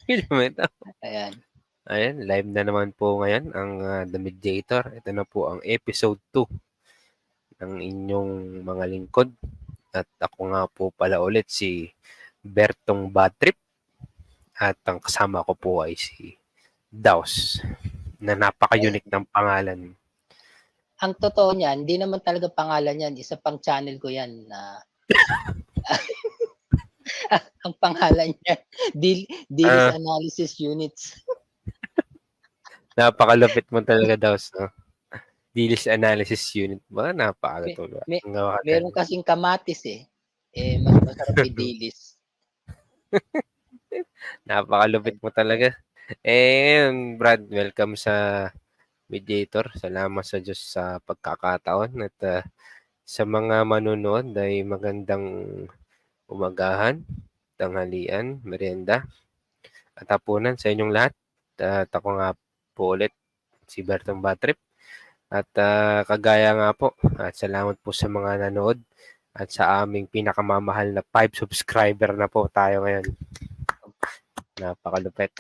Kilometer. Ayan. Ayan, live na naman po ngayon ang The Mediator. Ito na po ang episode 2 ng inyong mga lingkod. At ako nga po pala ulit si Bertong Badtrip. At ang kasama ko po ay si Daus na napaka-unique ng pangalan. Ang totoo niyan, hindi naman talaga pangalan yan. Isa pang channel ko yan na ang pangalan niya, Dilis Analysis Units. Napakalupit mo talaga, Daus. No? Dilis Analysis Unit ba? Napakatuloy. Meron kasing kamatis eh. Mas masarap i-dilis. Napakalupit mo talaga. Ngayon, Brad, welcome sa Mediator. Salamat sa Diyos sa pagkakataon at sa mga manunood ay magandang umagahan, tanghalian, merienda at hapunan sa inyong lahat. At ako nga po ulit, si Bertong Batrip. At kagaya nga po, at salamat po sa mga nanood at sa aming pinakamamahal na 5 subscriber na po tayo ngayon. Napakalupit.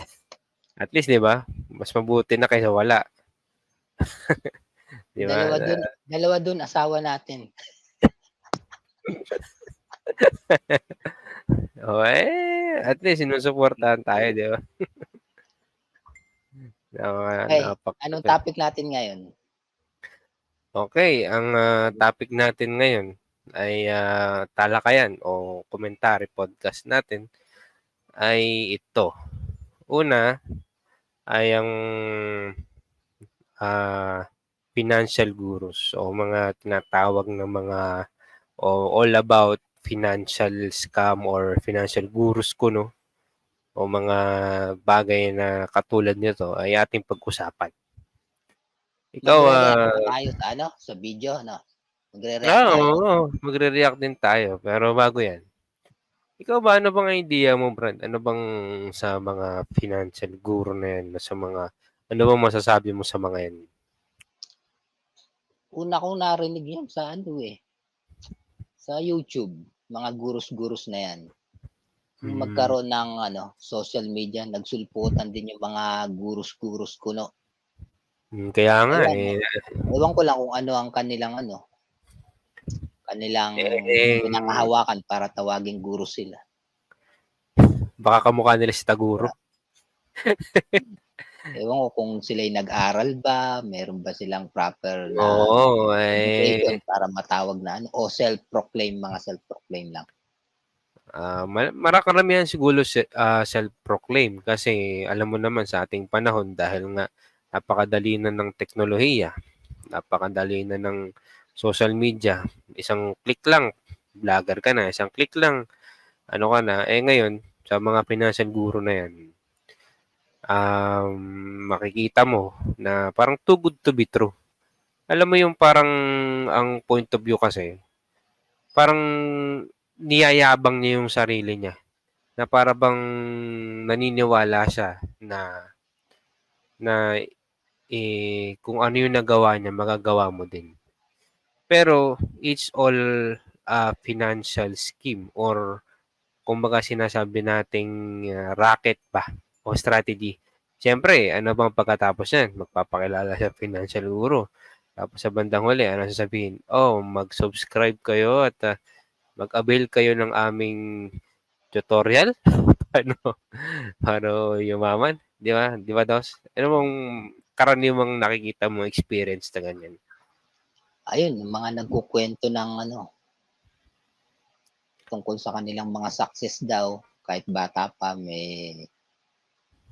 At least, di ba? Mas mabuti na kaysa wala. Di ba? Dalawa dun, asawa natin. At least sinusuportahan tayo, di ba? Anong topic natin ngayon? Okay, ang topic natin ngayon ay talakayan o commentary podcast natin ay ito. Una ay ang financial gurus o mga tinatawag na mga all about financial scam or financial gurus kuno o mga bagay na katulad nito ay ating pag-usapan. Ikaw tayo sa sa video, no? Magre-react tayo. Magre-react din tayo pero bago 'yan. Ikaw ba, ano bang idea mo, Brad? Ano bang sa mga financial guru na yan, ano bang masasabi mo sa mga yan? Una kong narinig yan sa sa YouTube, mga gurus-gurus na yan. Magkaroon ng social media, nagsulputan din yung mga gurus-gurus kuno. Kaya nga Ewan ko lang kung ano ang kanilang pinakahawakan para tawaging guru sila. Baka kamukha nila si Taguro. Ewan ko kung sila'y nag-aral ba, meron ba silang proper na education para matawag na o mga self-proclaim lang. Karamihan siguro self-proclaim kasi alam mo naman sa ating panahon dahil nga napakadali na ng teknolohiya, napakadali na ng social media, isang click lang, vlogger ka na, isang click lang, ano ka na, ngayon, sa mga financial guru na yan, makikita mo na parang too good to be true. Alam mo yung parang ang point of view kasi, parang niyayabang niya yung sarili niya na para bang naniniwala siya na kung ano yung nagawa niya, magagawa mo din. Pero it's all financial scheme or kumbaga sinasabi nating racket ba o strategy. Siyempre, ano bang pagkatapos yan? Magpapakilala sa financial guru. Tapos sa bandang huli, ano sasabihin? Mag-subscribe kayo at mag-avail kayo ng aming tutorial paano yumaman, di ba? Di ba, Dos? Ano mong karaniwang nakikita mo experience na ganyan? Ayun, mga nagkukwento ng tungkol sa kanilang mga success daw, kahit bata pa, may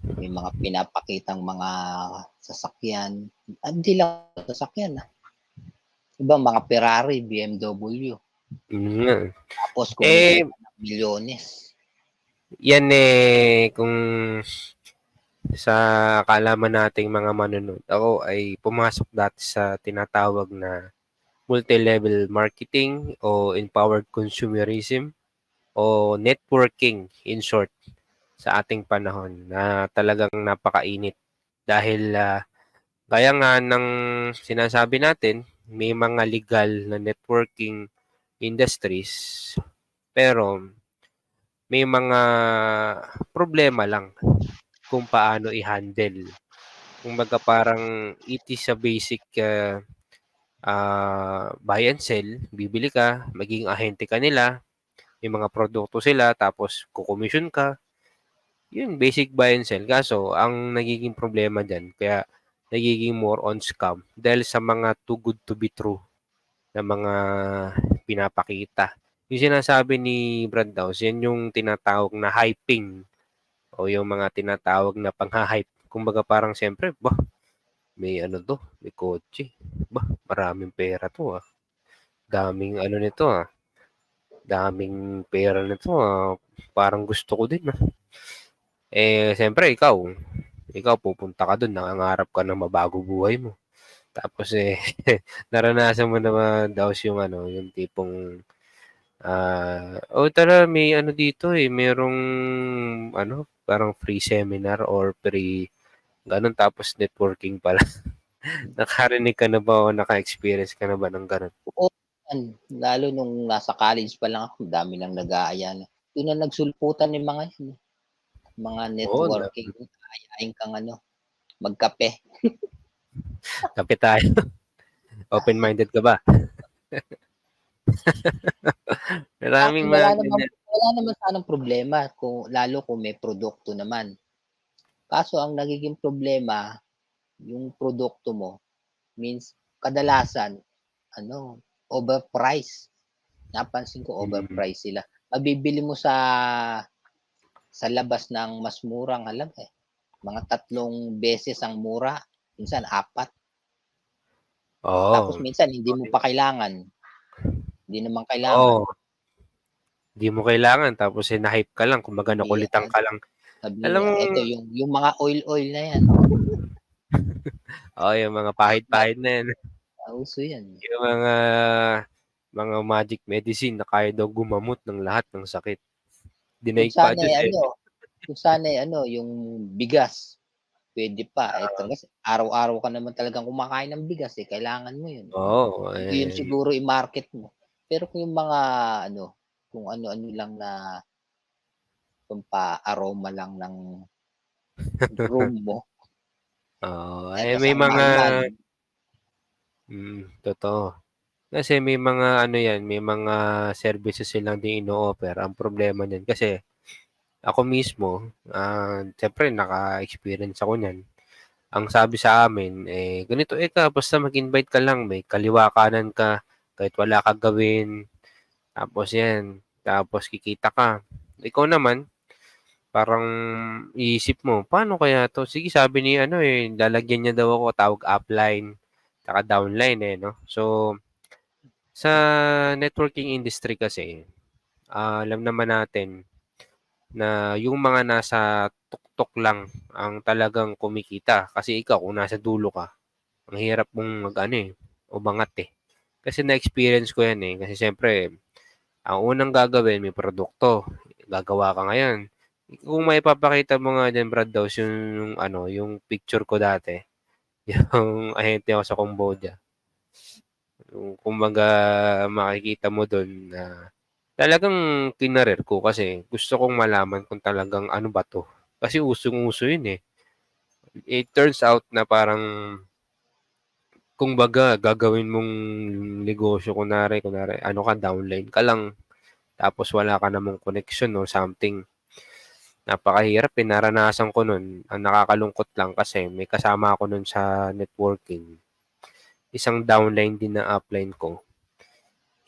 mga pinapakitang mga sasakyan. Hindi lang sasakyan, Iba, mga Ferrari, BMW. Tapos kung milyones. Yan kung sa kaalaman nating mga manunod, ako ay pumasok dati sa tinatawag na multi-level marketing o empowered consumerism o networking in short sa ating panahon na talagang napakainit dahil kaya nga ng sinasabi natin may mga legal na networking industries pero may mga problema lang kung paano i-handle. Kumbaga parang it is a basic, buy and sell, bibili ka, magiging ahente ka nila, may mga produkto sila tapos kokomisyon ka. Yun, basic buy and sell. Kaso ang nagiging problema diyan kaya nagiging more on scam dahil sa mga too good to be true na mga pinapakita. Yung sinasabi ni Brad Daws, yan yung tinatawag na hyping o yung mga tinatawag na pangha-hype. Kumbaga parang siyempre, bah, may ano 'to, may kotse. Bah, maraming pera 'to, daming ano nito, daming pera nito, parang gusto ko din, siyempre ikaw pupunta ka dun nangangarap ka ng mabago buhay mo. Tapos, naranasan mo naman daw yung ano, yung tipong, "Oh, tara may ano dito, merong ano, parang free seminar or free gano'n." Tapos networking pala. Nakarinig ka na ba o naka-experience ka na ba ng gano'n? Oo yan, lalo nung nasa college pa lang ako ang dami ng nag-aaya na dun na nagsulputan yung mga yan, mga Oo, networking, aayain kang ano, magkape. kape tayo. Open-minded ka ba? Maraming Sa'kin mga ganyan. wala naman sanang problema kung lalo kung may produkto naman. Kaso ang nagiging problema, yung produkto mo means kadalasan ano, overprice. Napansin ko Mm, overprice sila. Mabibili mo sa labas ng mas murang mga 3 beses ang mura, minsan 4. Tapos oo. minsan hindi mo pa kailangan, hindi naman kailangan. Oo, di mo kailangan tapos, na-hype ka lang kumbaga nakulitan ka lang. Sabihin Alam niya, mo eto yung mga oil na yan, oo, yung mga pahit-pahit na yan, uso yan. yung mga magic medicine na kaya daw gumamot ng lahat ng sakit. Kung Dinaig pa sana'y Diyos, eh. ano, kung sana'y yung bigas, puwede pa, talaga araw-araw ka naman talagang kumakain ng bigas, kailangan mo yun. Oo, Yun siguro i-market mo. Pero kung yung mga kung ano-ano lang na pampa-aroma lang ng room mo, oo, tas may ang mga mahal-mahal. totoo. Kasi may mga ano yan, may mga services silang din ino-offer. Ang problema niyan kasi ako mismo, siyempre naka-experience ako niyan. Ang sabi sa amin, ganito ka basta mag-invite ka lang, may kaliwa kanan ka, kahit wala kang gawin, tapos 'yan, tapos kikita ka. Ikaw naman, parang iisip mo, "Paano kaya 'to?" Sige sabi ni ano, lalagyan niya daw ako tawag upline, tsaka downline, 'no. So, sa networking industry kasi, alam naman natin na yung mga nasa tuktok lang ang talagang kumikita. Kasi ikaw kung nasa dulo ka, ang hirap mong mag-ano, umangat, Kasi na-experience ko 'yan, Kasi siyempre ang unang gagawin may produkto, gagawa ka ngayon. Kung maipapakita mo nga diyan Brad Daws yung ano, yung picture ko dati, yung ahente ako sa Cambodia. Yung kumbaga makikita mo dun na talagang kinarir ko kasi gusto kong malaman kung talagang ano ba 'to. Kasi usong-uso yun, It turns out na parang kumbaga gagawin mong negosyo kunwari ano ka downline ka lang tapos wala ka namang connection or something. Napakahirap, naranasan ko nun. Ang nakakalungkot lang kasi may kasama ako nun sa networking, isang downline din na upline ko.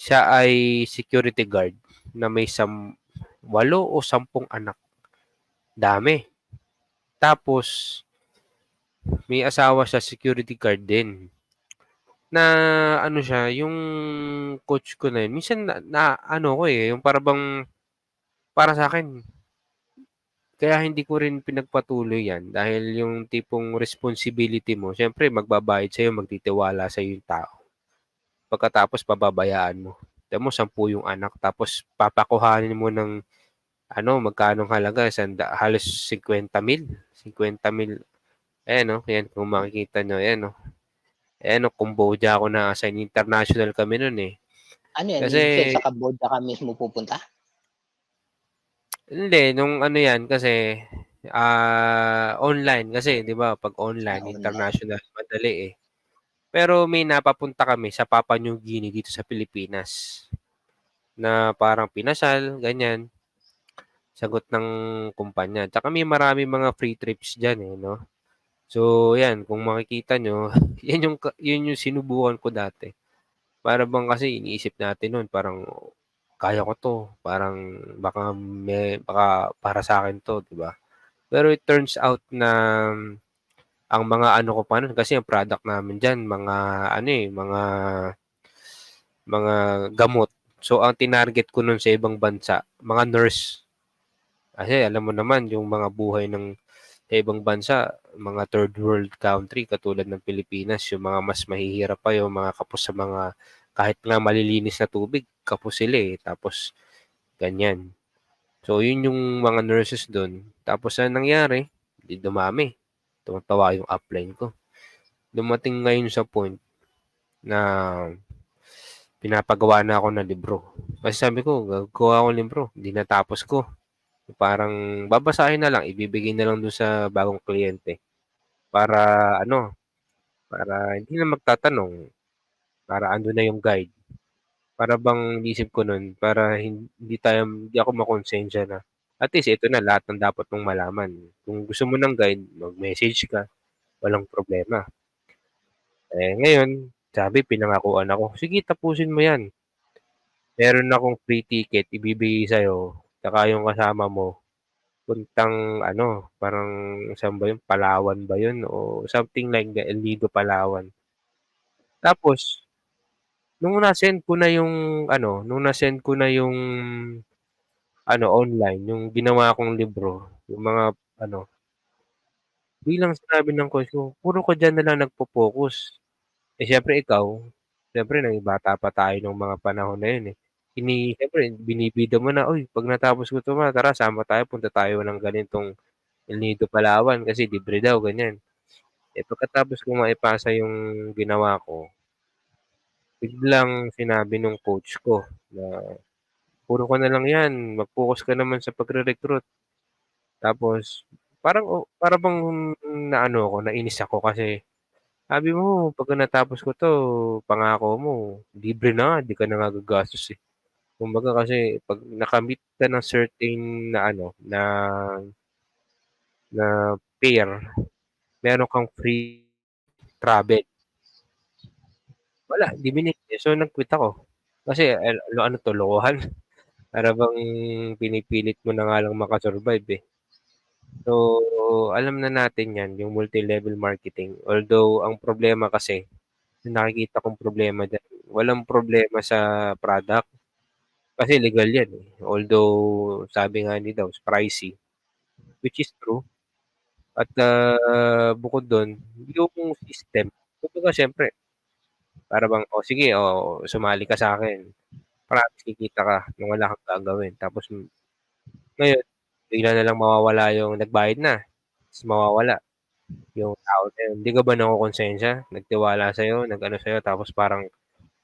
Siya ay security guard na may 8 o 10 anak, dami. Tapos may asawa siya security guard din. Na ano siya, yung coach ko na yun minsan na ano ko, yung para bang para sa'kin kaya hindi ko rin pinagpatuloy 'yan dahil yung tipong responsibility mo siyempre magbabayad sa'yo, magtitiwala sa'yo yung tao. Pagkatapos pababayaan mo. Tignan mo 10 yung anak tapos papakuhanin mo ng ano, magkanong halaga halos 50,000, 50,000. Ayan, 'yan kung makikita niyo, ayan, Ayan, Cambodia ako na-assign, international kami nun, Ano yan, Kasi ibig sabihin sa Cambodia ka mismo pupunta? Hindi, nung ano 'yan kasi, online kasi 'di ba 'pag online Online. international madali, eh. Pero may napapunta kami sa Papua New Guinea dito sa Pilipinas, na parang pinasal ganyan, sagot ng kumpanya. Tsaka may maraming mga free trips diyan, eh, 'no. So 'yan kung makikita niyo 'yun yung sinubukan ko dati. Para bang kasi iniisip natin nun parang, "Kaya ko 'to, parang baka para sa'kin 'to," 'di ba? Pero it turns out na ang mga ano ko pa nun kasi ang product namin diyan mga ano, eh, mga gamot. So ang tinarget ko nun sa ibang bansa, mga nurse. Kasi alam mo naman yung mga buhay ng sa ibang bansa, mga third world country katulad ng Pilipinas, yung mga mas mahihirap pa, yung mga kapos sa mga kahit nga malilinis na tubig, kapos sila eh. Tapos ganyan. So yun yung mga nurses dun. Tapos anong nangyari? Di dumami. Tumatawa yung upline ko. Dumating ngayon sa point na pinapagawa na ako ng libro. Kasi sabi ko, gagawa ako ng libro. Hindi natapos ko. Parang babasahin na lang, ibibigay na lang dun sa bagong kliyente. Para ano, para hindi na magtatanong, para andun na yung guide. Para bang isip ko nun, para hindi ako makonsensya na at least ito na lahat ng dapat mong malaman. Kung gusto mo ng guide, mag-message ka, walang problema. Eh ngayon, sabi pinangakuan ako, sige tapusin mo yan. Meron akong free ticket ibibigay sa'yo, tsaka yung kasama mo, puntang ano, parang saan ba yun, Palawan ba yun o something like that, El Nido, Palawan. Tapos nung na-send ko na yung ano, online, yung ginawa kong libro, yung mga ano, biglang sinabi ng coach ko, "Puro ka diyan na lang nagfo-focus." Eh, siyempre ikaw, siyempre naging bata pa tayo nung mga panahon na yun, eh. Siyempre binibida mo na, "Uy, 'pag natapos ko 'to ma, tara sama tayo, punta tayo ng ganitong El Nido, Palawan kasi libre daw," ganyan. Eh, pagkatapos kong maipasa yung ginawa ko, biglang sinabi nung coach ko na, "Puro ka na lang 'yan, mag-focus ka naman sa pagre-recruit." Tapos para bang naano ako, nainis ako kasi sabi mo pagka natapos ko 'to pangako mo libre na nga, 'di ka na nga gagastos, eh. Kumbaga kasi 'pag nakamit ka ng certain na ano, na pair, meron kang free travel. Wala, 'di binigay, so nag-quit ako. Kasi ano 'to, lokohan. Para bang pinipilit mo na nga lang maka-survive, eh. So, alam na natin 'yan, yung multi-level marketing. Although ang problema kasi, yung nakikita kong problema diyan, walang problema sa product kasi legal 'yan, eh. Although sabi nga nila pricey, which is true at, bukod dun, yung system, kumbaga siyempre para bang, "O sige, sumali ka sa'kin, promise kikita ka ng wala kang gagawin." Tapos ngayon bigla na lang mawawala yung nagbayad na, ta's mawawala. Yung tao na yun, hindi ka ba nakokonsensya? Nagtiwala sa'yo, nag-ano sa'yo, tapos parang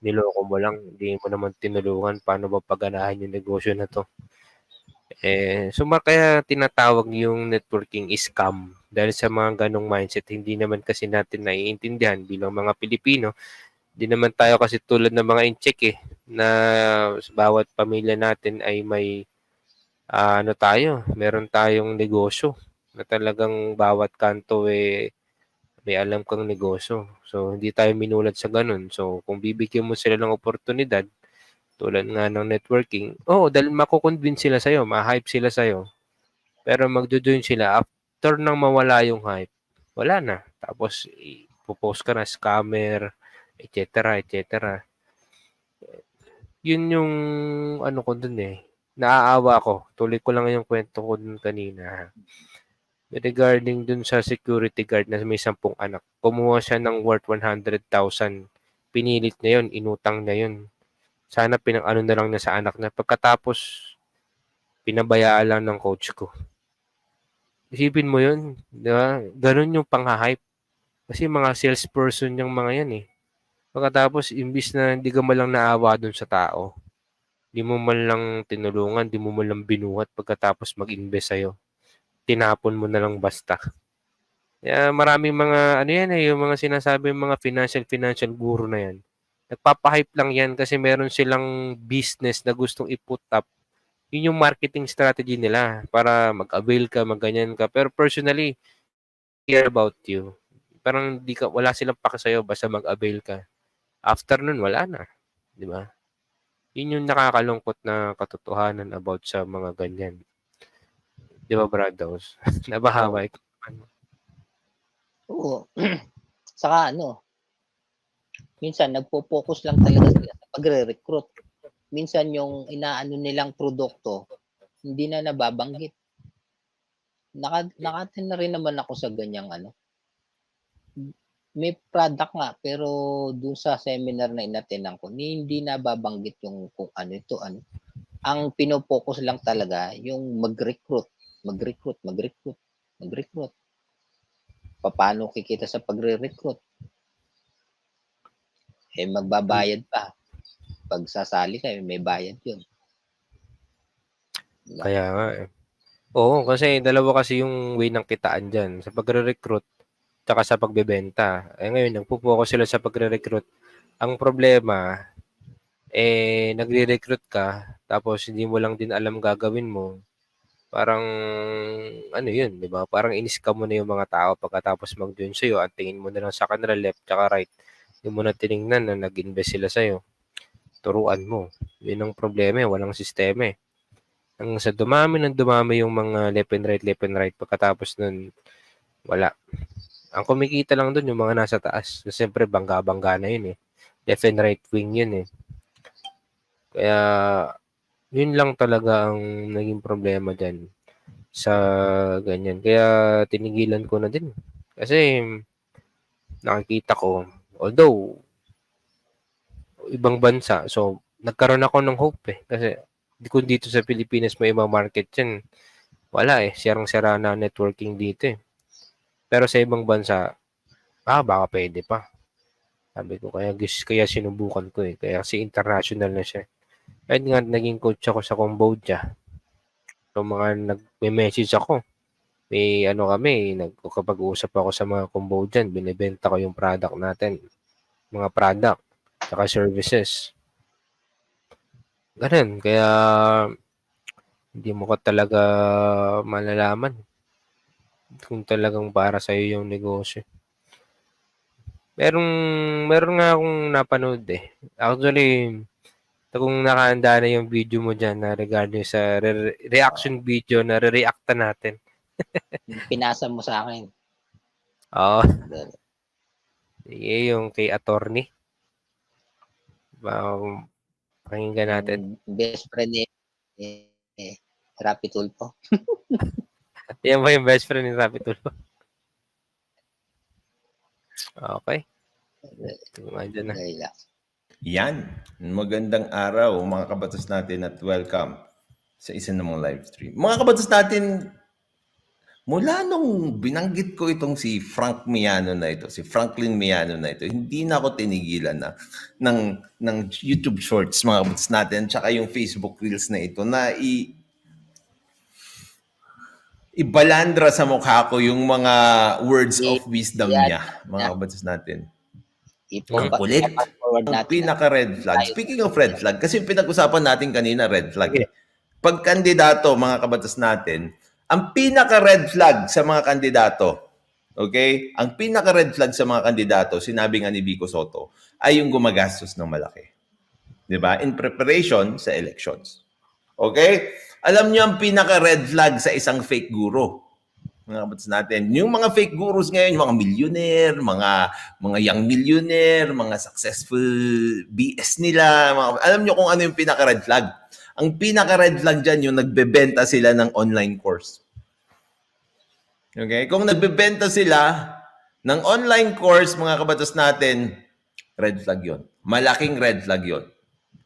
niloko mo lang, hindi mo naman tinulungan paano ba paganahin yung negosyo na 'to. Kaya tinatawag yung networking scam dahil sa mga gano'ng mindset. Hindi naman kasi natin naiintindihan bilang mga Pilipino, hindi naman tayo kasi tulad ng mga incheck, eh, na sa bawat pamilya natin ay may, ano tayo, meron tayong negosyo na talagang bawat kanto, eh, may alam kang negosyo. So, hindi tayo minulat sa gano'n. So, kung bibigyan mo sila ng oportunidad, tulad nga ng networking, oo, dahil mako-convince sila sa'yo, ma-hype sila sa'yo. Pero magjo-join sila after nang mawala yung hype, wala na. Tapos ipo-post ka na scammer, et cetera, et cetera. Yun yung ano ko dun, eh, naaawa ako. Tuloy ko lang yung kwento ko dun kanina. Regarding dun sa security guard na may 10 anak, kumuha siya ng worth 100,000. Pinilit niya yun, inutang niya yun. Sana pinang-ano na lang niya sa anak niya. Pagkatapos, pinabayaan lang ng coach ko. Isipin mo yun, di ba? Ganun yung pangha-hype. Kasi mga salesperson yung mga yan, eh. Pagkatapos, imbis na hindi ka malang naawa dun sa tao, Di mo man lang tinulungan, di mo man lang binuhat pagkatapos mag-invest sa'yo. Tinapon mo na lang basta. Kaya maraming mga ano yan yung mga sinasabi mga financial guru na yan. Nagpapahype lang yan kasi meron silang business na gustong i-put up. Yun yung marketing strategy nila para mag-avail ka, magganyan ka. Pero personally, care about you. Parang wala silang pake sa'yo basta mag-avail ka. After nun, wala na. Di ba? Yun yung nakakalungkot na katotohanan about sa mga ganyan. Di ba, Brados? Nabahaba ito. Oo. Saka minsan nagpo-focus lang talaga sila sa pagre-recruit. Minsan yung inaano nilang produkto, hindi na nababanggit. Naka-attend na rin naman ako sa ganyang may product nga, pero dun sa seminar na in-attendan ko, hindi nababanggit yung kung ano ito, ano. Ang pino-focus lang talaga yung mag-recruit. Papaano kikita sa pagre-recruit? Magbabayad pa. Pag sasali ka, may bayad yun. Diba? Kaya nga eh. Oo, kasi dalawa kasi yung way ng kitaan dyan. Sa pagre-recruit, tsaka sa pagbebenta. Ngayon, nagpo-focus sila sa pagre-recruit. Ang problema, nagre-recruit ka, tapos hindi mo lang din alam gagawin mo. Parang, ano yun, di ba? Parang in-scam mo na yung mga tao pagkatapos mag-join sa'yo. At tingin mo na lang sa kanila, left tsaka right. Hindi mo na tinignan na nag-invest sila sa'yo. Turuan mo. Yun ang problema, walang sistema eh. Ang sa dumami yung mga left and right, pagkatapos nun, wala. Ang kumikita lang dun yung mga nasa taas. So, siyempre, bangga-bangga na yun eh. Left and right wing yun eh. Kaya, yun lang talaga ang naging problema dyan sa ganyan. Kaya, tinigilan ko na din. Kasi, nakikita ko, although, ibang bansa, so, nagkaroon ako ng hope eh. Kasi, kung dito sa Pilipinas may ibang market yan, wala eh. Sirang-sira na networking dito eh. Pero sa ibang bansa, baka pwede pa. Sabi ko, kaya sinubukan ko eh. Kaya kasi international na siya. Kahit nga naging coach ako sa Cambodia. So mga nag-message ako. May kami, nagkakapag-uusap ako sa mga Cambodian. Binibenta ko yung product natin. Mga product. Saka services. Ganun. Kaya hindi mo ka talaga malalaman kung talagang para sa'yo yung negosyo. Meron nga akong napanood eh. Actually, kung nakahanda na yung video mo dyan na regarding sa reaction video na re-reacta natin. Pinasa mo sa akin. Oo. Sige, yung kay attorney. Pakinggan natin. Best friend ni Rapi Tulfo. Yan ba yung best friend ni Rapi Tulfo? Okay. Tingnan na. Yan. Magandang araw mga kabatas natin at welcome sa isa namang live stream. Mga kabatas natin, mula nung binanggit ko itong si Frank Miano na ito, si Franklin Miano na ito, hindi na ako tinigilan ng YouTube Shorts mga kabatas natin tsaka yung Facebook Reels na ito na ibalandra sa mukha ko yung mga words of wisdom niya, mga kabatas natin. Ang kulit. Ang pinaka-red flag. Speaking of red flag, kasi yung pinag-usapan natin kanina, red flag. Pag kandidato, mga kabatas natin, ang pinaka-red flag sa mga kandidato, okay? Ang pinaka-red flag sa mga kandidato, sinabi nga ni Vico Soto, ay yung gumagastos ng malaki. Diba? In preparation sa elections. Okay? Alam niyo ang pinaka-red flag sa isang fake guru. Mga kabatas natin. Yung mga fake gurus ngayon, yung mga millionaire, mga young millionaire, mga successful BS nila. Alam nyo kung ano yung pinaka-red flag? Ang pinaka-red flag dyan, yung nagbebenta sila ng online course. Okay? Kung nagbebenta sila ng online course, mga kabatas natin, red flag yon. Malaking red flag yon.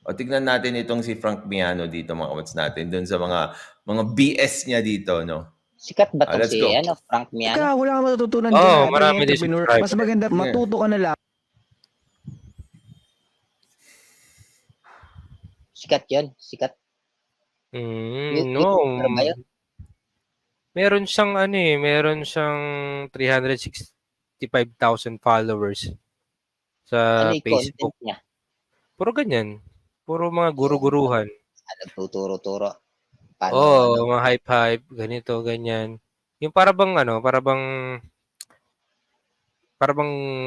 O tignan natin itong si Frank Miano dito, mga kabatas natin, doon sa mga BS niya dito, no? Sikat ba ito si Frank Miano? Ikaw, wala kang matututunan dyan. Marami din subscriber. Mas maganda, matuto ka na lang. Sikat yun, sikat. No. YouTuber ba yun? Meron siyang meron siyang 365,000 followers sa Ano yung content Facebook. niya? Puro ganyan. Puro mga guru-guruhan. Nagtuturo-turo. Paano, Oo, mga hype-hype, ganito, ganyan. Yung para bang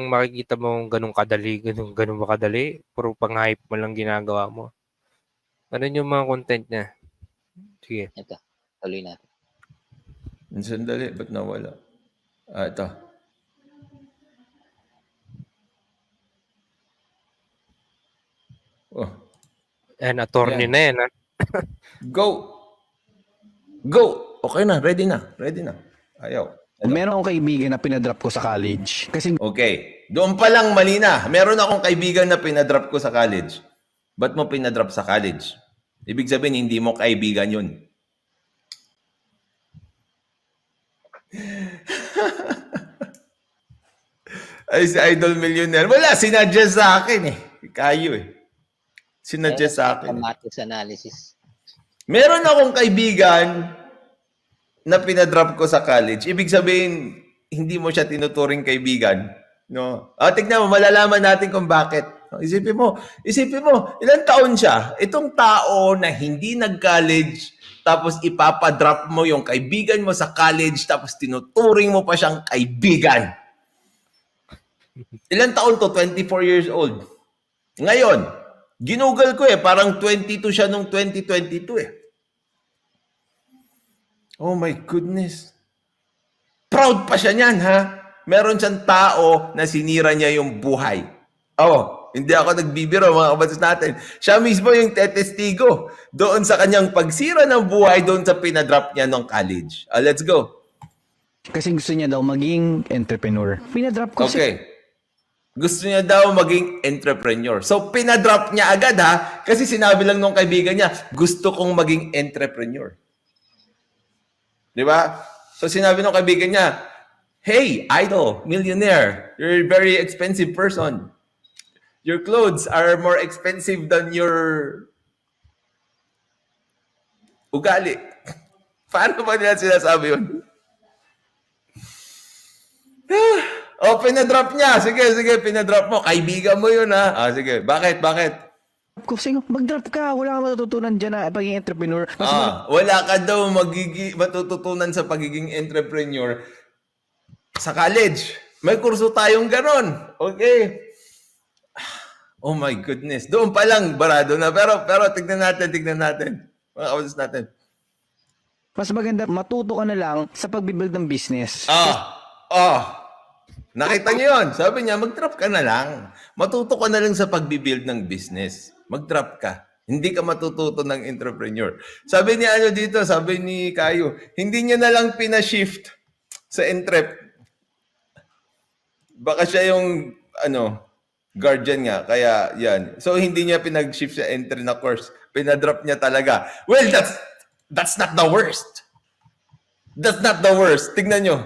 makikita mo ganun kadali, ganun ba kadali? Puro pang-hype mo lang ginagawa mo. Ano yung mga content niya? Sige. Ito, tuloy natin. Sandali, ba't nawala? Ito. Oh, Ayan, attorney Yan. na yan. go! Go! Okay na, ready na. Ayaw. Meron akong kaibigan na pinadrop ko sa college. Kasi Okay. Doon pa lang mali na. Meron akong kaibigan na pinadrop ko sa college. Ba't mo pinadrop sa college? Ibig sabihin, hindi mo kaibigan yun. Ay, si Idol Millionaire. Wala, sinadjust sa akin eh. Kayo eh. Sinadjust sa akin. Mathematics analysis. Meron akong kaibigan na pinadrop ko sa college. Ibig sabihin, hindi mo siya tinuturing kaibigan. No? Tignan mo, malalaman natin kung bakit. Isipin mo, ilang taon siya? Itong tao na hindi nag-college, tapos ipapadrop mo yung kaibigan mo sa college, tapos tinuturing mo pa siyang kaibigan. Ilang taon to? 24 years old. Ngayon, ginugol ko parang 22 siya nung 2022 Oh my goodness. Proud pa siya niyan, ha? Meron siyang tao na sinira niya yung buhay. Hindi ako nagbibiro, mga kabatas natin. Siya mismo yung tetestigo doon sa kanyang pagsira ng buhay doon sa pinadrop niya ng college. Let's go. kasi gusto niya daw maging entrepreneur. Pinadrop ko Okay. Gusto niya daw maging entrepreneur. So, pinadrop niya agad, ha? Kasi sinabi lang nung kaibigan niya, gusto kong maging entrepreneur. Di ba? So, sinabi nung kaibigan niya, hey, idol, millionaire, you're a very expensive person. Your clothes are more expensive than your ugali. Paano ba nila sinasabi yun? Pinadrop niya. Sige, pinadrop mo. Kaibigan mo yun, ha? Sige. Bakit? Kasi mag-drop ka, wala kang matututunan dyan na pagiging entrepreneur. Wala ka daw matututunan sa pagiging entrepreneur sa college. May kurso tayong ganon. Okay. Oh my goodness. Doon pa lang, barado na. Pero tignan natin. Mga kawalas natin. Mas maganda, matuto ka na lang sa pagbibuild ng business. Nakita niyo yun. Sabi niya, mag-drop ka na lang. Matuto ka na lang sa pagbibuild ng business. Mag-drop ka. Hindi ka matututo ng entrepreneur. Sabi ni sabi ni Kayo, hindi niya na lang pinashift sa entrep. Baka siya yung, guardian nga. Kaya, yan. So, hindi niya pinag-shift sa entry na course. Pinadrop niya talaga. Well, that's not the worst. That's not the worst. Tignan nyo.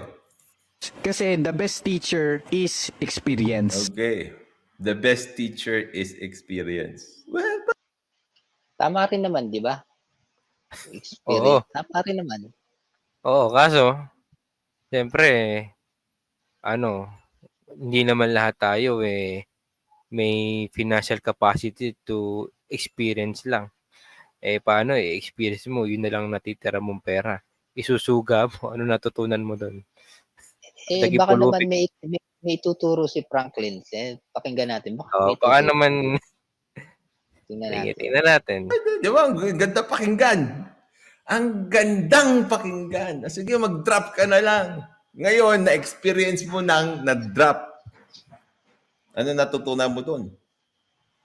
Kasi the best teacher is experience. Okay. The best teacher is experience. Well, Tama rin naman, di ba? Oo. Experience. Tama rin naman. Oo, kaso, siyempre, hindi naman lahat tayo may financial capacity to experience lang. Paano experience mo, yun na lang natitira mong pera. Isusuga mo, ano natutunan mo doon? Baka naman may tuturo si Franklin. Pakinggan natin. Baka naman. Tingnan natin. Di ba? Ang ganda pakinggan. Ang gandang pakinggan. Sige, mag-drop ka na lang. Ngayon, na-experience mo nang na-drop. Ano natutunan mo doon?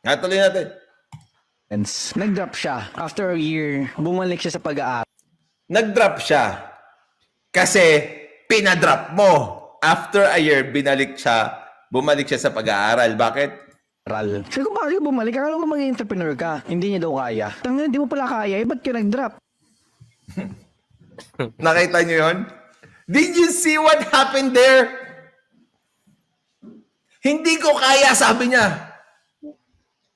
Tuloy natin. Nag-drop siya. After a year, bumalik siya sa pag-aaral. Nag-drop siya. Kasi pinadrop mo. After a year, bumalik siya sa pag-aaral. Bakit? Sabi ko, bakit bumalik? Akala ko maging entrepreneur ka. Hindi niya daw kaya. Tangina, hindi mo pala kaya. Ba't ka nag-drop? Nakita niyo yun? Did you see what happened there? Hindi ko kaya, sabi niya.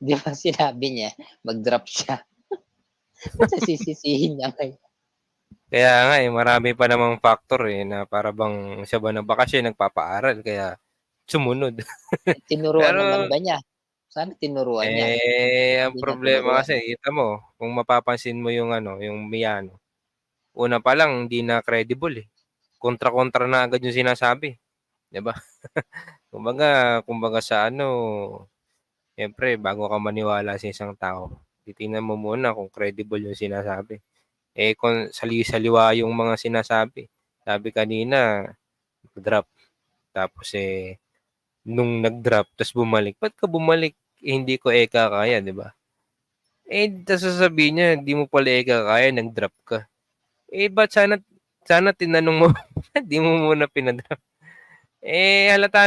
Di ba sinabi niya, mag-drop siya. Ba't sisisihin niya ngayon? Kaya nga marami pa namang factor na para bang siya ba nagbakasyon, nagpapaaral kaya sumunod. Tinuruan Pero naman ba niya? Sana tinuruan niya. ang Hindi niya problema tinuruan. kasi kita mo, kung mapapansin mo yung yung Miano, una pa lang hindi na credible Kontra-kontra na agad yung sinasabi, 'di ba? Kumbaga sa siyempre bago ka maniwala sa isang tao, titingnan mo muna kung credible yung sinasabi. Kung saliwa yung mga sinasabi. Sabi kanina, drop. Tapos nung nag-drop, tapos bumalik. Ba't ka bumalik? Hindi ko kaya, di ba? Tas sasabihin niya, hindi mo pala kaya, nag-drop ka. Ba't sana tinanong mo, hindi mo muna pinadrop. Halata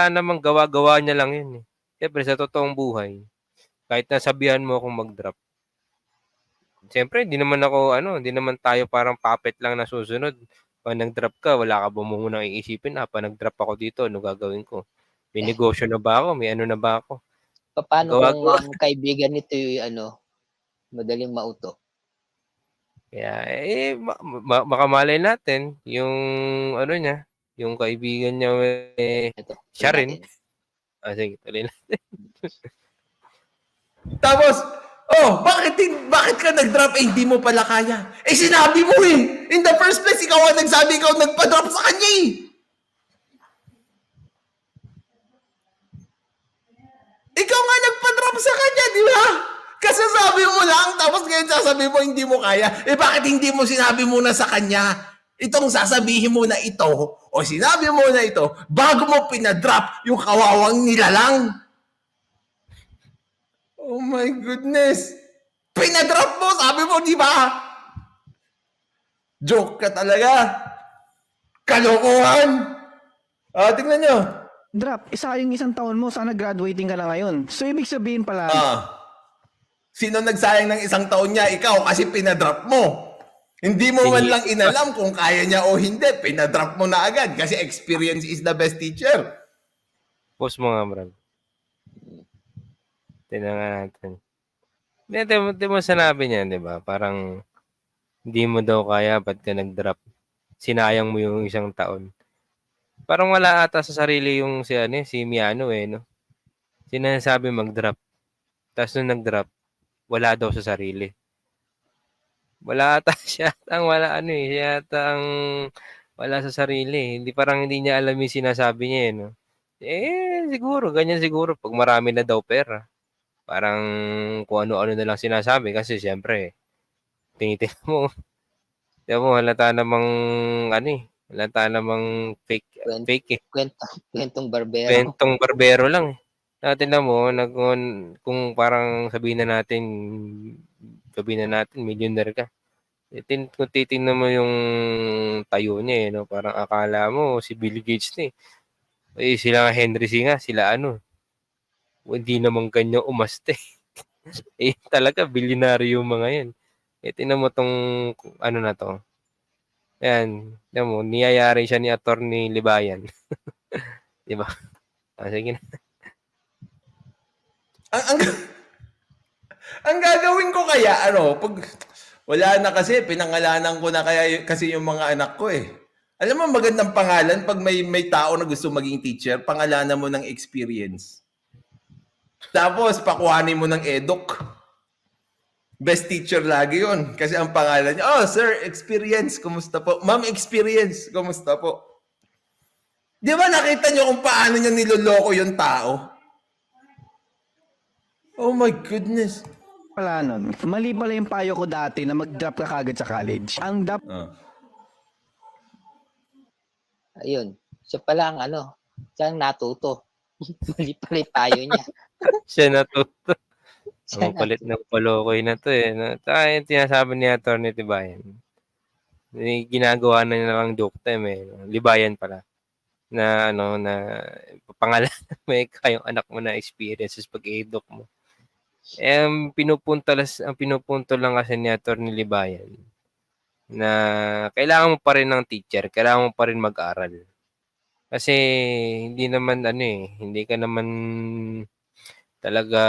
namang gawa-gawa niya lang yun. Siyempre, sa totoong buhay, kahit nasabihan mo akong mag-drop, siyempre, hindi naman tayo parang puppet lang na susunod. Pag nag-drop ka, wala ka ba munang iisipin, pa nag-drop ako dito, ano gagawin ko? May negosyo na ba ako? May ano na ba ako? Paano kung Gawa-gawa. ang kaibigan nito madaling mauto? Kaya, baka malay natin, yung niya, yung kaibigan niya, Ito, siya tingnan rin. natin. Sige, tuloy na. Tapos, bakit ka nag-drop hindi mo pala kaya? Sinabi mo In the first place, ikaw ang nagsabi, ikaw nagpa-drop sa kanya Ikaw nga nagpa-drop sa kanya, di ba? Kasasabi mo lang, tapos ngayon sasabi mo hindi mo kaya. Bakit hindi mo sinabi muna sa kanya? Itong sasabihin mo na ito, o sinabi mo na ito, bago mo pinadrop yung kawawang nilalang. Oh my goodness. Pinadrop mo, sabi mo, di ba? Joke ka talaga. Kalokohan. Tingnan nyo. Drop, isa yung isang taon mo, sana graduating ka na ngayon. So, ibig sabihin pala, Sino nagsayang ng isang taon niya? Ikaw, kasi pinadrop mo. Hindi mo man lang inalam kung kaya niya o hindi. Pinadrop mo na agad kasi experience is the best teacher. Post mo nga, bro. Tingnan nga natin. Hindi mo sinabi niya, di ba? Parang hindi mo daw kaya, ba't ka nag-drop? Sinayang mo yung isang taon. Parang wala ata sa sarili yung si Miano no? Sinasabi mag-drop. Tapos nung nag-drop, wala daw sa sarili. Wala ata siya wala sa sarili. Parang hindi niya alam yung sinasabi niya no? Siguro, ganyan siguro. Pag marami na daw pera. Parang kung ano-ano na lang sinasabi kasi siyempre, tinitingnan mo. Tingnan mo, halata namang fake Kwentong barbero. Kwentong barbero lang Tingnan mo, kung parang sabihin na natin millionaire ka. Kung titingnan mo yung tayo niya no? Parang akala mo si Bill Gates na sila Henry C nga, sila hindi naman ganyan umaste. Talaga, bilyonaryo yung mga yan. Tingnan mo tong na to. Yan, tingnan mo, niyayari siya ni Attorney Libayan. Di ba? Sige na. Ang gagawin ko kaya, pag wala na kasi, pinangalanan ko na kaya kasi yung mga anak ko Alam mo, magandang pangalan pag may tao na gusto maging teacher, pangalanan mo ng experience. Tapos, pakuhanin mo ng eduk. Best teacher lagi yun. Kasi ang pangalan niya, sir, experience, kumusta po? Ma'am, experience, kumusta po? Di ba nakita niyo kung paano niya niloloko yung tao? Oh my goodness. pala nun, mali pala yung payo ko dati na mag-drop ka kagad sa college. Ang Ayun. Siya pala ang siya ang natuto. Mali pala yung payo niya. Siya natuto. Siya Ang palit ng palokoy na to Saka yung tinasabi ni Atty. Libayan. Ginagawa na niya lang joke time Libayan pala. Na na pangalan may kayong anak mo na experiences pag-eduk mo. Ang pinupunto lang kasi ni Atty. Libayan na kailangan mo pa rin ng teacher, kailangan mo pa rin mag-aral. Kasi hindi naman hindi ka naman talaga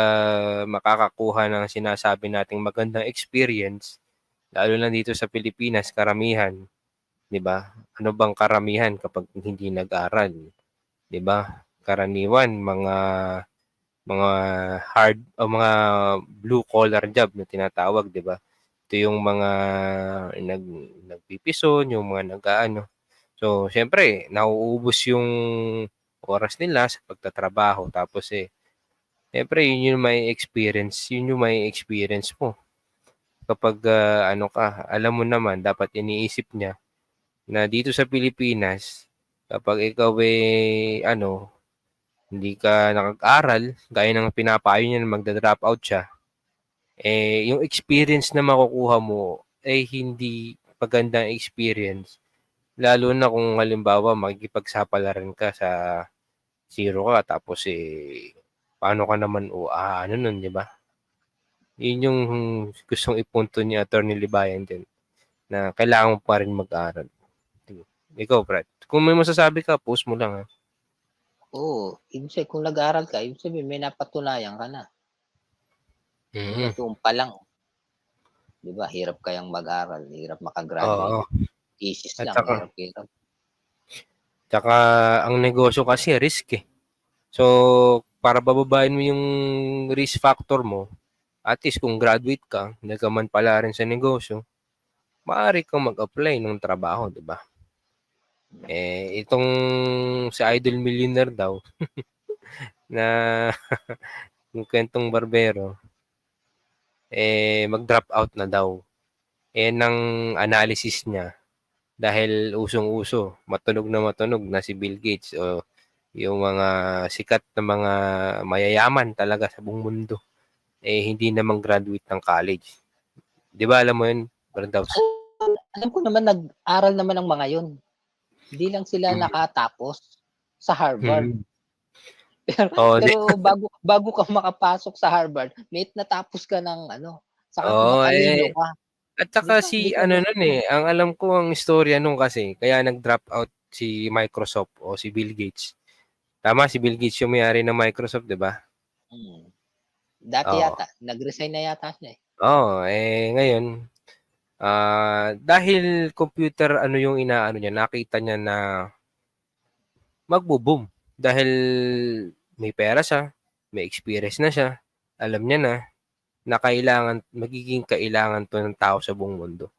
makakakuha ng sinasabi nating magandang experience, lalo na dito sa Pilipinas, karamihan, 'di ba? Ano bang karamihan kapag hindi nag-aral, 'di ba? Karaniwan mga hard o mga blue collar job na tinatawag, 'di ba? Ito yung mga nag nagpipison, yung mga nag-aano. So, siyempre nauubos yung oras nila sa pagtatrabaho tapos siyempre yun yung may experience mo. Kapag ano ka, alam mo naman dapat iniisip niya na dito sa Pilipinas kapag ikaw ano, hindi ka nakag-aral, gaya ng pinapayo niya na magda-drop out siya, yung experience na makukuha mo ay hindi magandang experience. Lalo na kung halimbawa makikipagsapalaran ka sa zero ka tapos paano ka naman ano nun, 'di ba? Yun yung gustong ipunto ni Attorney Libayan din na kailangan mo pa rin mag-aral. Ikaw, Brad, kung may masasabi ka, post mo lang ha. Oo, ibig sabihin kung nag-aaral ka, ibig sabihin may napatunayan ka na. Mm. Yung pa lang, 'di ba, hirap kayang mag-aral, hirap Oo. maka-graduate. Thesis At lang, saka, hirap. tsaka ang negosyo kasi risk eh. So, para bababain mo yung risk factor mo, at least kung graduate ka, hindi ka man pala rin sa negosyo, maaari kang mag-apply ng trabaho, di ba? Itong si Idol Millionaire daw, na yung kwentong barbero, mag-drop out na daw. Ng analysis niya, dahil usong-uso, matunog na si Bill Gates o yung mga sikat na mga mayayaman talaga sa buong mundo, hindi naman graduate ng college. Di ba alam mo yun, Bardaws? Alam ko naman nag-aral naman ang mga yun. Hindi lang sila nakatapos sa Harvard. Hmm. Oo, Pero bago ka makapasok sa Harvard, may natapos ka ng saka matalino ka. at saka Di si ka ano basta nun ang alam ko ang istorya nun kasi, kaya nag-drop out si Microsoft o si Bill Gates. Tama, si Bill Gates yung may-ari ng Microsoft, di ba? Dati Oo. yata, nag-resign na yata siya Oo, ngayon, dahil computer ano yung inaano niya, nakita niya na magbo-boom. Dahil may pera siya, may experience na siya, alam niya na magiging kailangan to ng tao sa buong mundo.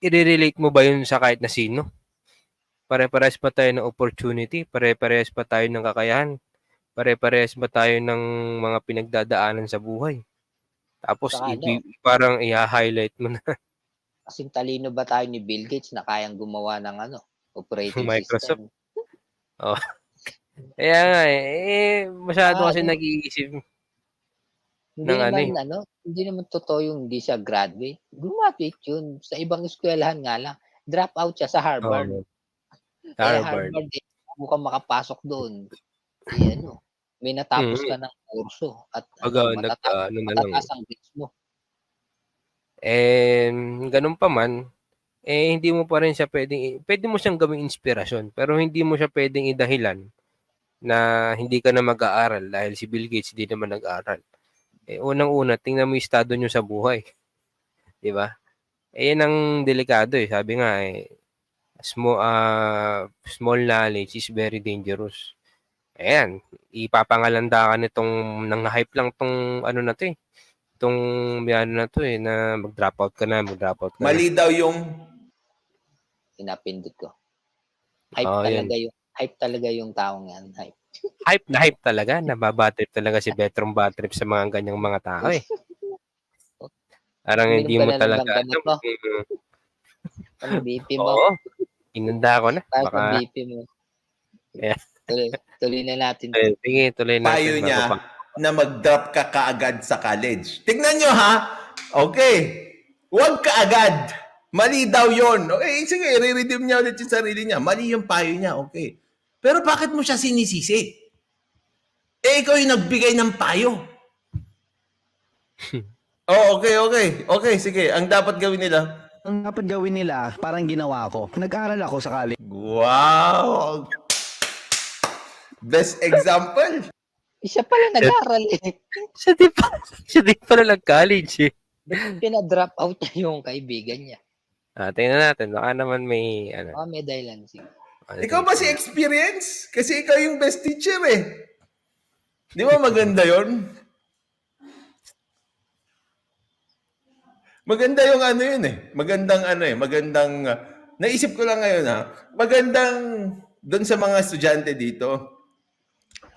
I-relate mo ba yun sa kahit na sino? Pare-parehas pa tayo ng opportunity, pare-parehas pa tayo ng kakayahan, pare-parehas ba tayo ng mga pinagdadaanan sa buhay? Tapos Saka parang i-highlight mo na kasing talino ba tayo ni Bill Gates na kayang gumawa ng operating Microsoft. system? Oh. Kaya nga masyado kasi nag-iisip Hindi naman totoo yung hindi siya graduate. Graduate yun. Sa ibang eskwelahan nga lang. Drop out siya sa Harvard. Harvard. Bago ka makapasok doon, may natapos ka ng kurso at matataas ang grades mo. Ganun pa man, hindi mo pa rin siya pwede mo siyang gawing inspirasyon, pero hindi mo siya pwedeng idahilan na hindi ka na mag-aaral dahil si Bill Gates hindi naman nag-aaral. Unang-una, tingnan mo yung estado nyo sa buhay. Di ba? Yan ang delikado Sabi nga small knowledge is very dangerous. Ayan, ipapangalanda ka nitong nang-hype lang tong ano na to itong ano na to na mag-drop out ka na. Mali daw yung pinapindot ko. Hype talaga yung taong yan. Hype talaga. Nababatrip talaga si Betron Batrip sa mga ganyang mga tao Parang hindi mo talaga alam. Ang BP mo. Oo. Inunda ko na. Baka BP mo. Yeah. Tuloy na natin. Sige, tuloy natin. Payo niya na mag-drop ka kaagad sa college. Tignan nyo ha. Okay. Huwag ka agad. Mali daw yon. Okay, sige, re-redeem niya ulit yung sarili niya. Mali yung payo niya. Okay. Pero bakit mo siya sinisisi? Ikaw yung nagbigay ng payo. Okay, sige. Ang dapat gawin nila, parang ginawa ko. Nag-aral ako sa college. Wow! Best example. Siya pala nag-aral eh. Siya di pala nag-college eh. Pina-drop out niya yung kaibigan niya. Tingnan natin. Baka naman may, ano. May dahilan siguro. Ikaw ba si experience? Kasi ikaw yung best teacher eh. Di ba maganda yon? Maganda yung ano yun eh. Magandang, naisip ko lang ngayon magandang, doon sa mga estudyante dito,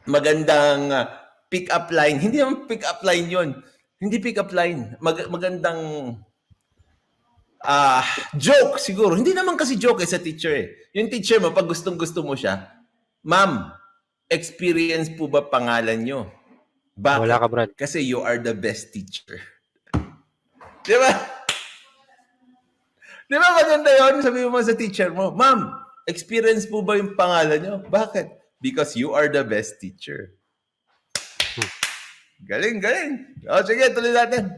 magandang pick-up line. Hindi naman pick-up line yun. Hindi pick-up line. Magandang joke siguro. Hindi naman kasi joke sa teacher eh. Yung teacher mo, pag gustong-gusto mo siya, ma'am, experience po ba pangalan nyo? Bakit? Wala ka, Brad. Kasi you are the best teacher. Di ba? Di ba maganda yun? Sabi mo sa teacher mo, ma'am, experience po ba yung pangalan nyo? Bakit? Because you are the best teacher. Galing. O, sige, tuloy natin.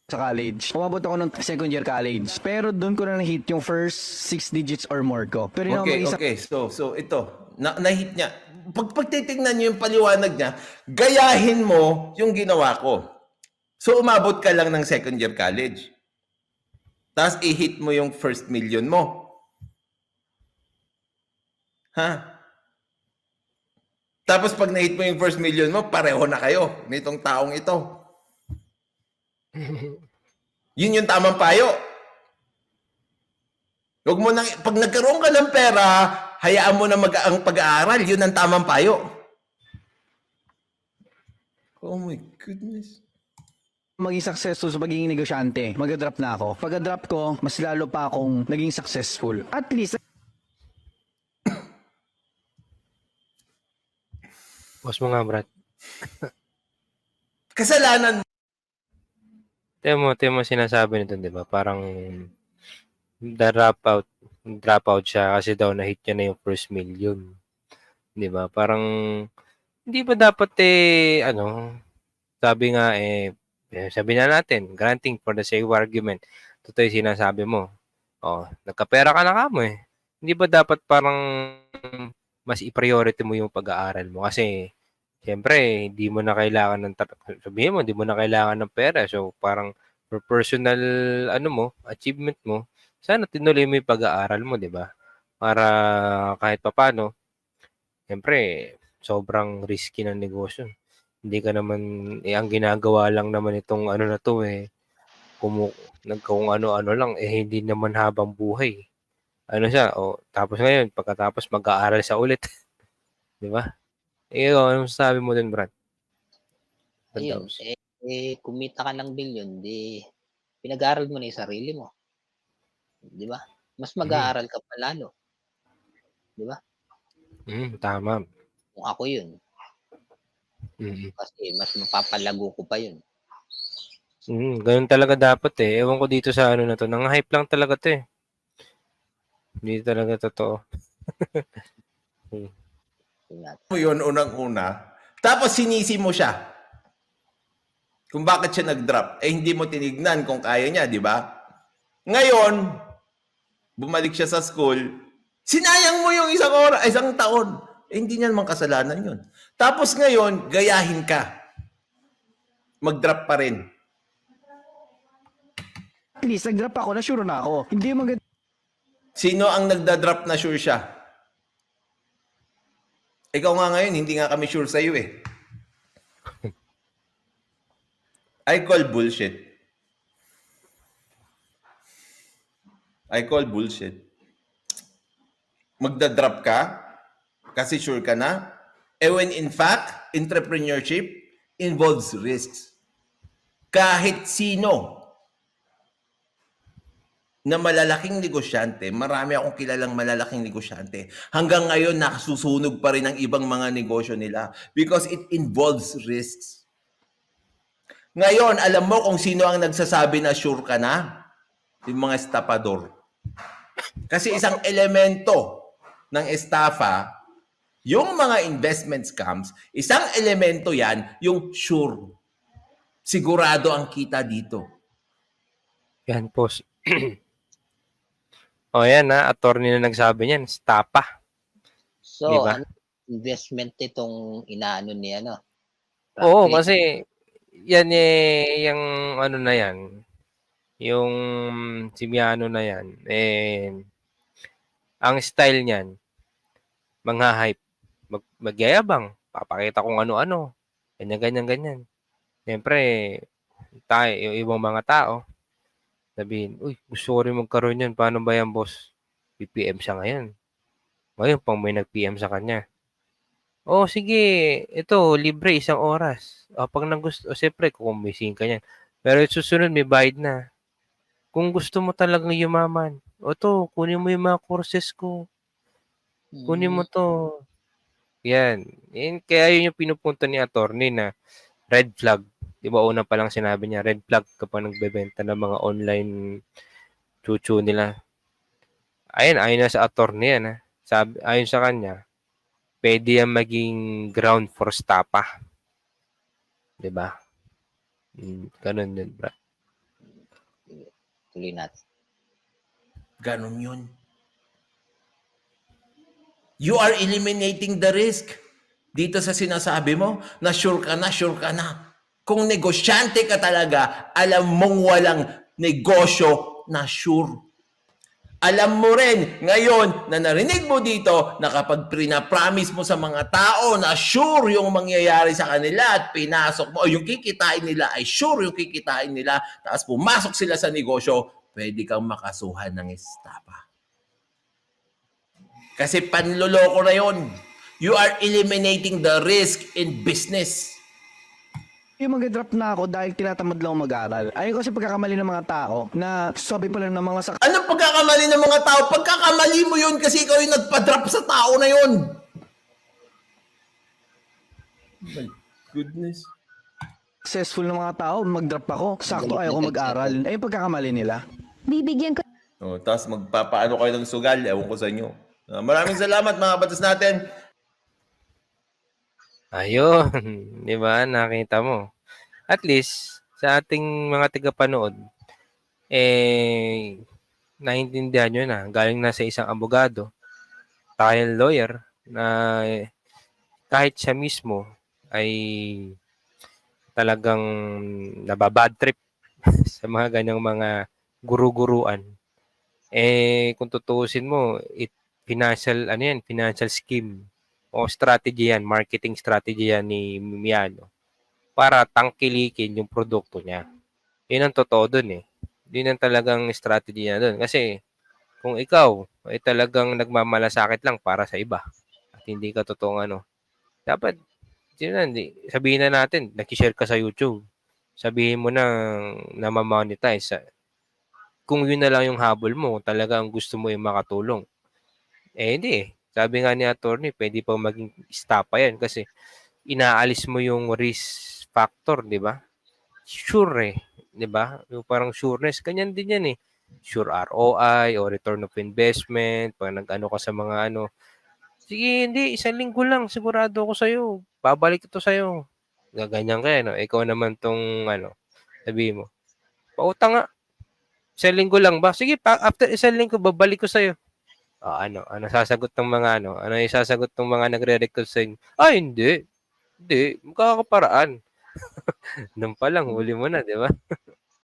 Sa college. Umabot ako ng second year college. Pero doon ko na na-hit yung first 6 digits or more ko. Pero Okay. So ito, na-hit niya. Pag titingnan niyo yung paliwanag niya, gayahin mo yung ginawa ko. So, umabot ka lang ng second year college. Tapos, i-hit mo yung first million mo. Ha? Tapos, pag na-hit mo yung first million mo, pareho na kayo nitong taong ito. Yun yung tamang payo. Huwag mo nang, pag nagkaroon ka ng pera, hayaan mo na ang pag-aaral. Yun ang tamang payo. Oh my goodness. maging successful sa pagiging negosyante, mag-drop na ako. Pag-drop ko, mas lalo pa akong naging successful. At least, Boss mo nga, Brad. Kasalanan mo. Tiyan mo sinasabi nito, di ba? Parang drop out siya kasi daw na-hit niya na yung first million. Di ba? Parang, hindi ba dapat sabi nga sabi na natin, granting for the sake of argument, totoo yung sinasabi mo. Nagkapera ka na kamo eh. Hindi ba dapat parang mas i-priority mo yung pag-aaral mo? Kasi, siyempre, hindi mo na kailangan sabihin mo, hindi mo na kailangan ng pera. So, parang for personal, achievement mo, sana tinuloy mo yung pag-aaral mo, di ba? Para kahit papano, siyempre, sobrang risky ng negosyo. Hindi ka naman, ang ginagawa lang naman itong na to kung ano-ano lang, hindi naman habang buhay. Tapos ngayon, pagkatapos mag-aaral sa ulit. Di ba? Anong sabi mo din, Brad? Ayun, kumita ka ng bilyon, pinag-aaral mo na yung sarili mo. Di ba? Mas mag-aaral ka pa lalo. Di ba? Tama. Kung ako yun. Kasi mas mapapalago ko pa yun. Ganun talaga dapat eh. Ewan ko dito sa na to. Nang hype lang talaga to eh. Hindi talaga totoo. Mo yun unang-una. Tapos sinisi mo siya. Kung bakit siya nag-drop. Hindi mo tinignan kung kaya niya, di ba? Ngayon, bumalik siya sa school, sinayang mo yung isang taon. Hindi niya naman kasalanan yun. Tapos ngayon, gayahin ka. Mag-drop pa rin. at least, nag-drop ako, na sure na ako. Hindi maganda. Sino ang nagda-drop na sure siya? Ikaw nga ngayon, hindi nga kami sure sa'yo eh. I call bullshit. Magda-drop ka kasi sure ka na. When in fact, entrepreneurship involves risks. Kahit sino na malalaking negosyante, marami akong kilalang malalaking negosyante, hanggang ngayon nakasusunog pa rin ang ibang mga negosyo nila because it involves risks. Ngayon, alam mo kung sino ang nagsasabi na sure ka na? Yung mga estapador. Kasi isang elemento ng estafa, yung mga investment scams, isang elemento yan, yung sure. Sigurado ang kita dito. Yan po. Yan attorney na nagsabi niyan, estafa. So, diba? investment itong inaano niya, Oo, Practice. kasi yan yung ano na yan, yung Simiano na yan, ang style niyan, mangha-hype, magyayabang, papakita kung ano-ano, ganyan, ganyan, ganyan. Siyempre, yung ibang mga tao, sabihin, uy, gusto ko rin magkaroon yan, paano ba yan, boss? PPM siya ngayon. Ngayon, pang may nag-PM sa kanya. Oh, sige, ito, libre, 1 oras. Pag nagusto, siyempre, kukumbisiin ka niyan. Pero susunod, may bayad na. Kung gusto mo talagang yumaman, to, kunin mo yung mga courses ko. Kunin mo to. Yan. Kaya yun yung pinupunto ni attorney na red flag. Di ba una pa lang sinabi niya, red flag kapag nagbebenta ng mga online chuchu nila. Ayon na sa attorney yan. Ayon sa kanya, pwede yan maging ground for stapa. Di ba? Ganun din, bro. Tuloy natin. Ganon yun. You are eliminating the risk. Dito sa sinasabi mo, na sure ka na, sure ka na. Kung negosyante ka talaga, alam mong walang negosyo na sure. Alam mo rin ngayon na narinig mo dito na kapag pinapromise mo sa mga tao na sure yung mangyayari sa kanila at pinasok mo o yung kikitain nila ay sure yung kikitain nila tapos pumasok sila sa negosyo, pwede kang makasuhan ng estapa. Kasi panloloko na yon. You are eliminating the risk in business. Yung mag-drop na ako dahil tinatamad lang ako mag-aral. Ayun kasi pagkakamali ng mga tao na sabi pa lang ng mga Anong pagkakamali ng mga tao? Pagkakamali mo yun kasi ikaw yung nagpa-drop sa tao na yun. My goodness. successful ng mga tao, mag-drop ako. Sakto ayaw ko mag-aral. Ayun pagkakamali nila. Bibigyan ko Tapos magpapaano kayo ng sugal, ewan ko sa inyo. Maraming salamat mga batas natin. Ayun, di ba? Nakita mo. At least, sa ating mga tagapanood, naiintindihan nyo na, galing na sa isang abogado, trial lawyer, na kahit siya mismo ay talagang nababad trip sa mga ganyang mga guru-guruan. Kung tutuusin mo, financial scheme o strategy yan, marketing strategy yan ni Miano para tangkilikin yung produkto niya. Yun ang totoo dun eh. Yun ang talagang strategy niya dun. Kasi kung ikaw ay talagang nagmamalasakit lang para sa iba at hindi ka totoong dapat sabihin na natin, nag-share ka sa YouTube. Sabihin mo na ma-monetize. Kung yun na lang yung habol mo, talagang gusto mo yung makatulong. Hindi eh. Sabi nga ni attorney, pwede pa maging estapa yan kasi inaalis mo yung risk factor, di ba? Sure eh, di ba? Yung parang sureness, ganyan din yan eh. Sure ROI o return of investment, pag nag-ano ka sa mga sige, hindi, 1 linggo lang, sigurado ako sa'yo. Babalik ito sa'yo. Gaganyan ka, no? Ikaw naman tong, sabihin mo, pautang nga, 1 linggo lang ba? Sige, after 1 linggo, babalik ko sa'yo. Ano sasagot ng mga ano yung sasagot ng mga nagre-request sa inyo? Hindi, magkakaparaan. Nung pa lang, huli mo na, di ba?